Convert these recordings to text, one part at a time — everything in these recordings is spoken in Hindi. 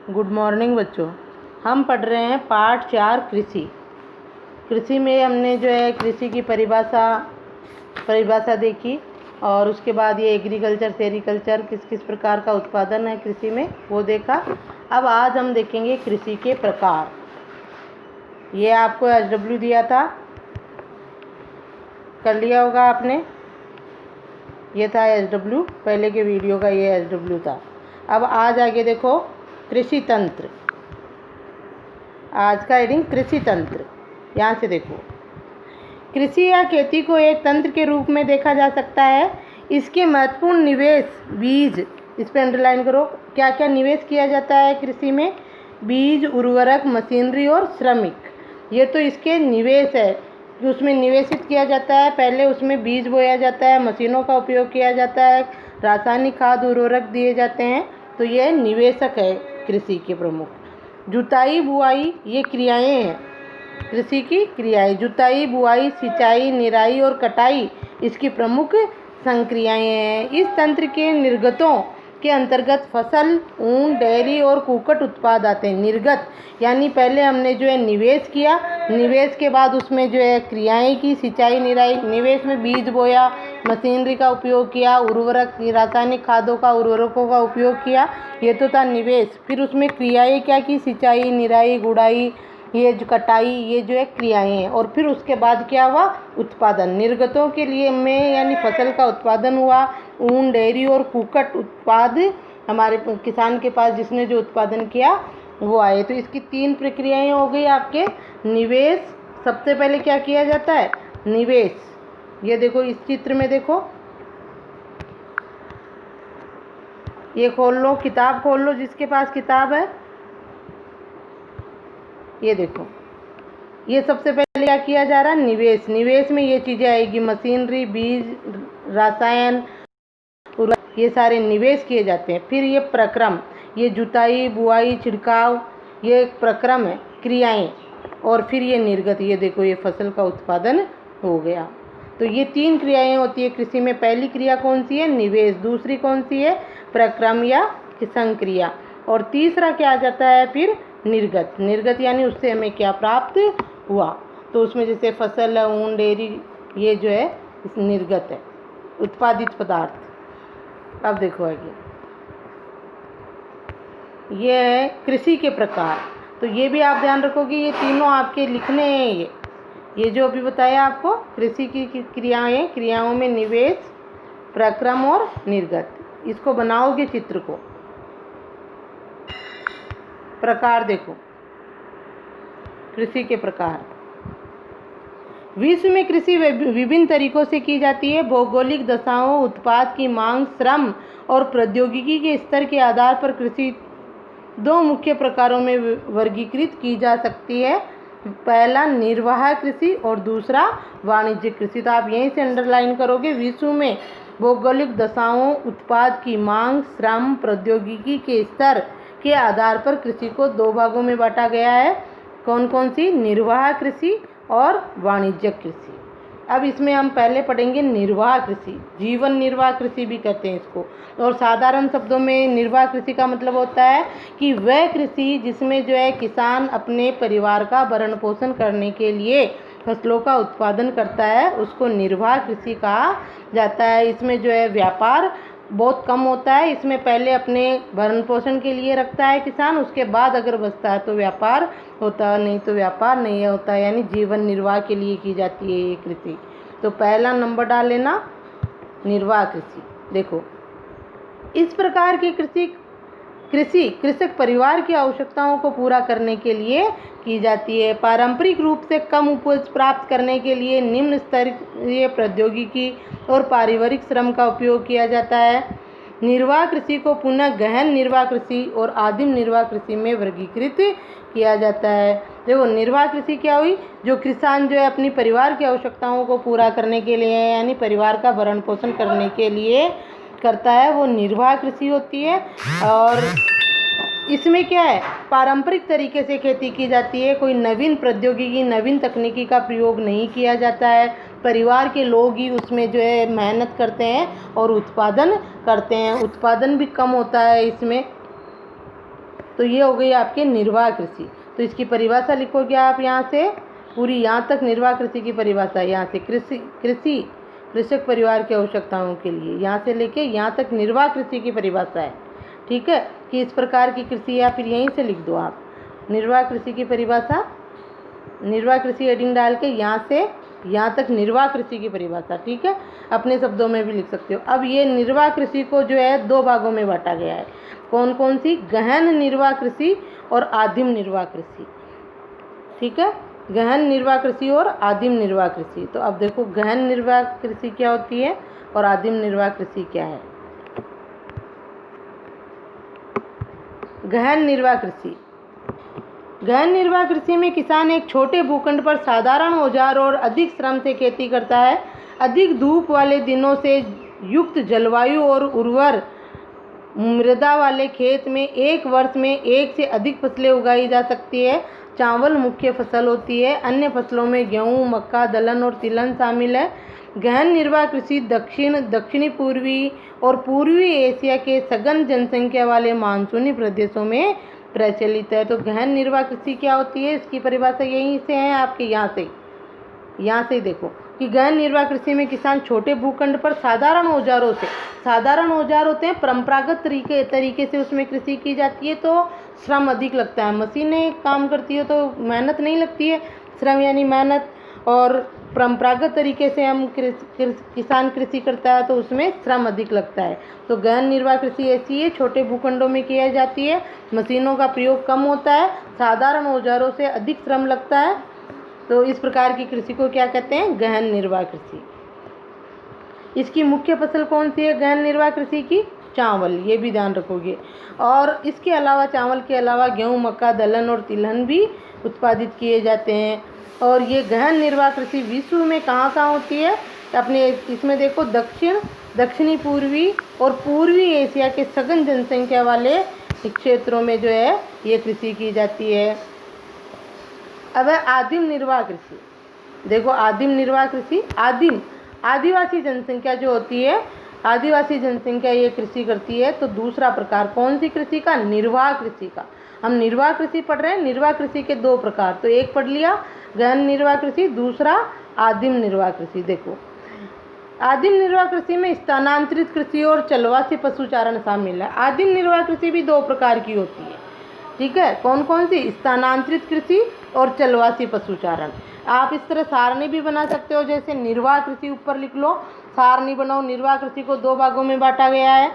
गुड मॉर्निंग बच्चों। हम पढ़ रहे हैं पाठ 4 कृषि। कृषि में हमने जो है कृषि की परिभाषा देखी और उसके बाद ये एग्रीकल्चर सेरिकल्चर किस किस प्रकार का उत्पादन है कृषि में वो देखा। अब आज हम देखेंगे कृषि के प्रकार। ये आपको SW दिया था, कर लिया होगा आपने। ये था SW, पहले के वीडियो का ये SW था। अब आज आगे देखो कृषि तंत्र। आज का हेडिंग कृषि तंत्र। यहाँ से देखो, कृषि या खेती को एक तंत्र के रूप में देखा जा सकता है। इसके महत्वपूर्ण निवेश बीज, इस पर अंडरलाइन करो, क्या क्या निवेश किया जाता है कृषि में। बीज, उर्वरक, मशीनरी और श्रमिक। ये तो इसके निवेश है कि उसमें निवेशित किया जाता है। पहले उसमें बीज बोया जाता है, मशीनों का उपयोग किया जाता है, रासायनिक खाद उर्वरक दिए जाते हैं। तो ये निवेशक है कृषि के प्रमुख। जुताई बुआई ये क्रियाएं हैं कृषि की क्रियाएं। जुताई, बुआई, सिंचाई, निराई और कटाई इसकी प्रमुख संक्रियाएं हैं। इस तंत्र के निर्गतों के अंतर्गत फसल, ऊन, डेयरी और कुक्कुट उत्पाद आते हैं। निर्गत यानी पहले हमने जो है निवेश किया, निवेश के बाद उसमें जो है क्रियाएं की, सिंचाई, निराई। निवेश में बीज बोया, मशीनरी का उपयोग किया, उर्वरक, रासायनिक खादों का, उर्वरकों का उपयोग किया, ये तो था निवेश। फिर उसमें क्रियाएं क्या की, सिंचाई, निराई, गुड़ाई, ये जो कटाई, ये जो है क्रियाएं हैं। और फिर उसके बाद क्या हुआ, उत्पादन। निर्गतों के लिए में यानी फसल का उत्पादन हुआ। ऊन, डेयरी और कुक्कुट उत्पाद हमारे किसान के पास जिसने जो उत्पादन किया वो आए। तो इसकी 3 प्रक्रियाएं हो गई आपके। निवेश, सबसे पहले क्या किया जाता है, निवेश। ये देखो, इस चित्र में देखो, ये खोल लो, किताब खोल लो जिसके पास किताब है। ये देखो, ये सबसे पहले क्या किया जा रहा है, निवेश। निवेश में ये चीज़ें आएगी, मशीनरी, बीज, रसायन, ये सारे निवेश किए जाते हैं। फिर ये प्रक्रम, ये जुताई, बुआई, छिड़काव, ये एक प्रक्रम है, क्रियाएं। और फिर ये निर्गत, ये देखो, ये फसल का उत्पादन हो गया। तो ये 3 क्रियाएं होती है कृषि में। पहली क्रिया कौन सी है, निवेश। दूसरी कौन सी है, प्रक्रम या संक्रिया। और तीसरा क्या आ जाता है फिर, निर्गत। निर्गत यानी उससे हमें क्या प्राप्त हुआ। तो उसमें जैसे फसल, ऊन, डेयरी, ये जो है इस निर्गत है, उत्पादित पदार्थ। अब देखो आगे, ये है कृषि के प्रकार। तो ये भी आप ध्यान रखोगे, ये तीनों आपके लिखने हैं। ये जो अभी बताया आपको, कृषि की क्रियाएं, क्रियाओं में निवेश, प्रक्रम और निर्गत। इसको बनाओगे चित्र को। प्रकार देखो, कृषि के प्रकार। विश्व में कृषि विभिन्न तरीकों से की जाती है। भौगोलिक दशाओं, उत्पाद की मांग, श्रम और प्रौद्योगिकी के स्तर के आधार पर कृषि 2 मुख्य प्रकारों में वर्गीकृत की जा सकती है। पहला निर्वाह कृषि और दूसरा वाणिज्यिक कृषि। तो आप यहीं से अंडरलाइन करोगे, विश्व में भौगोलिक दशाओं, उत्पाद की मांग, श्रम, प्रौद्योगिकी के स्तर के आधार पर कृषि को 2 भागों में बांटा गया है। कौन कौन सी, निर्वाह कृषि और वाणिज्यिक कृषि। अब इसमें हम पहले पढ़ेंगे निर्वाह कृषि। जीवन निर्वाह कृषि भी कहते हैं इसको। और साधारण शब्दों में निर्वाह कृषि का मतलब होता है कि वह कृषि जिसमें जो है किसान अपने परिवार का भरण पोषण करने के लिए फसलों का उत्पादन करता है, उसको निर्वाह कृषि कहा जाता है। इसमें जो है व्यापार बहुत कम होता है। इसमें पहले अपने भरण पोषण के लिए रखता है किसान, उसके बाद अगर बचता है तो व्यापार होता है, नहीं तो व्यापार नहीं होता। यानी जीवन निर्वाह के लिए की जाती है ये कृषि। तो पहला नंबर डाल लेना, निर्वाह कृषि। देखो, इस प्रकार की कृषि कृषक परिवार की आवश्यकताओं को पूरा करने के लिए की जाती है। पारंपरिक रूप से कम उपज प्राप्त करने के लिए निम्न स्तरीय प्रौद्योगिकी और पारिवारिक श्रम का उपयोग किया जाता है। निर्वाह कृषि को पुनः गहन निर्वाह कृषि और आदिम निर्वाह कृषि में वर्गीकृत किया जाता है। देखो, निर्वाह कृषि क्या हुई, जो किसान जो है अपनी परिवार की आवश्यकताओं को पूरा करने के लिए यानी परिवार का भरण पोषण करने के लिए करता है, वो निर्वाह कृषि होती है। और इसमें क्या है, पारंपरिक तरीके से खेती की जाती है। कोई नवीन प्रौद्योगिकी, नवीन तकनीकी का प्रयोग नहीं किया जाता है। परिवार के लोग ही उसमें जो है मेहनत करते हैं और उत्पादन करते हैं। उत्पादन भी कम होता है इसमें। तो तो ये हो गई आपकी निर्वाह कृषि। तो इसकी परिभाषा लिखोगे आप यहाँ से पूरी, यहाँ तक निर्वाह कृषि की परिभाषा, यहाँ से कृषि कृषक परिवार की आवश्यकताओं के लिए, यहाँ से लेके यहाँ तक निर्वाह कृषि की परिभाषा है। ठीक है, कि इस प्रकार की कृषि, या फिर यहीं से लिख दो आप निर्वाह कृषि की परिभाषा, निर्वाह कृषि हेडिंग डाल के यहाँ से यहाँ तक निर्वाह कृषि की परिभाषा। ठीक है, अपने शब्दों में भी लिख सकते हो। अब ये निर्वाह कृषि को जो है 2 भागों में बांटा गया है। कौन कौन सी? गहन निर्वाह कृषि और आदिम निर्वाह कृषि। ठीक है, गहन निर्वाह कृषि और आदिम निर्वाह कृषि। तो अब देखो गहन निर्वाह कृषि क्या होती है और आदिम निर्वाह कृषि क्या है। गहन निर्वाह कृषि, गहन निर्वाह कृषि में किसान एक छोटे भूखंड पर साधारण औजार और अधिक श्रम से खेती करता है। अधिक धूप वाले दिनों से युक्त जलवायु और उर्वर मृदा वाले खेत में एक वर्ष में 1 से अधिक फसलें उगाई जा सकती है। चावल मुख्य फसल होती है। अन्य फसलों में गेहूं, मक्का, दलहन और तिलहन शामिल है। गहन निर्वाह कृषि दक्षिणी पूर्वी और पूर्वी एशिया के सघन जनसंख्या वाले मानसूनी प्रदेशों में प्रचलित है। तो गहन निर्वाह कृषि क्या होती है, इसकी परिभाषा यहीं से है आपके, यहाँ से देखो कि गहन निर्वाह कृषि में किसान छोटे भूखंड पर साधारण औजारों से, साधारण औजार होते हैं, परंपरागत तरीके से उसमें कृषि की जाती है तो श्रम अधिक लगता है। मशीनें काम करती है तो मेहनत नहीं लगती है, श्रम यानी मेहनत। और परंपरागत तरीके से हम किसान कृषि करता है तो उसमें श्रम अधिक लगता है। तो गहन निर्वाह कृषि ऐसी है, छोटे भूखंडों में की जाती है, मशीनों का प्रयोग कम होता है, साधारण औजारों से अधिक श्रम लगता है। तो इस प्रकार की कृषि को क्या कहते हैं? गहन निर्वाह कृषि। इसकी मुख्य फसल कौन सी है गहन निर्वाह कृषि की? चावल, ये भी ध्यान रखोगे। और इसके अलावा चावल के अलावा गेहूं, मक्का, दलहन और तिलहन भी उत्पादित किए जाते हैं। और ये गहन निर्वाह कृषि विश्व में कहाँ होती है? अपने इसमें देखो दक्षिणी पूर्वी और पूर्वी एशिया के सघन जनसंख्या वाले क्षेत्रों में जो है ये कृषि की जाती है। अब है आदिम निर्वाह कृषि। देखो आदिम निर्वाह कृषि, आदिवासी जनसंख्या जो होती है, आदिवासी जनसंख्या ये कृषि करती है। तो दूसरा प्रकार कौन सी कृषि का? निर्वाह कृषि का। हम निर्वाह कृषि पढ़ रहे हैं। निर्वाह कृषि के 2 प्रकार, तो एक पढ़ लिया गहन निर्वाह कृषि, दूसरा आदिम निर्वाह कृषि। देखो आदिम निर्वाह कृषि में स्थानांतरित कृषि और चलवासी पशुचारण शामिल है। आदिम निर्वाह कृषि भी 2 प्रकार की होती है। ठीक है, कौन कौन सी? स्थानांतरित कृषि और चलवासी पशुचारण। आप इस तरह सारणी भी बना सकते हो, जैसे निर्वाह कृषि ऊपर लिख लो, सारणी बनाओ। निर्वाह कृषि को 2 भागों में बांटा गया है।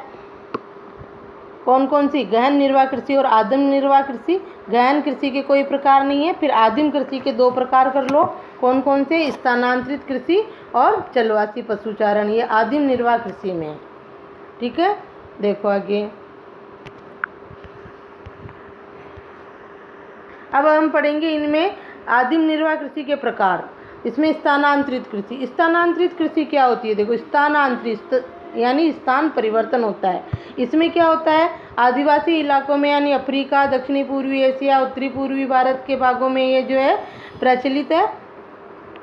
कौन कौन सी? गहन निर्वाह कृषि और आदिम निर्वाह कृषि। गहन कृषि के कोई प्रकार नहीं है। फिर आदिम कृषि के 2 प्रकार कर लो, कौन कौन से? स्थानांतरित कृषि और चलवासी पशुचारण, ये आदिम निर्वाह कृषि में है। ठीक है, देखो आगे। अब हम पढ़ेंगे इनमें आदिम निर्वाह कृषि के प्रकार। इसमें स्थानांतरित कृषि, स्थानांतरित कृषि क्या होती है? देखो स्थानांतरित यानी स्थान परिवर्तन होता है। इसमें क्या होता है? आदिवासी इलाकों में यानी अफ्रीका, दक्षिणी पूर्वी एशिया, उत्तरी पूर्वी भारत के भागों में ये जो है प्रचलित है।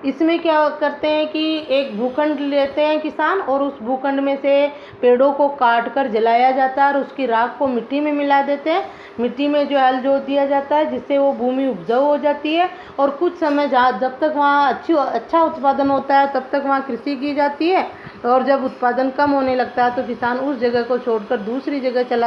इसमें क्या करते हैं कि एक भूखंड लेते हैं किसान और उस भूखंड में से पेड़ों को काट कर जलाया जाता है और उसकी राख को मिट्टी में मिला देते हैं। मिट्टी में जो हल जोत दिया जाता है जिससे वो भूमि उपजाऊ हो जाती है। और कुछ समय जब तक वहाँ अच्छा उत्पादन होता है तब तक वहाँ कृषि की जाती है। और जब उत्पादन कम होने लगता है तो किसान उस जगह को छोड़कर दूसरी जगह चला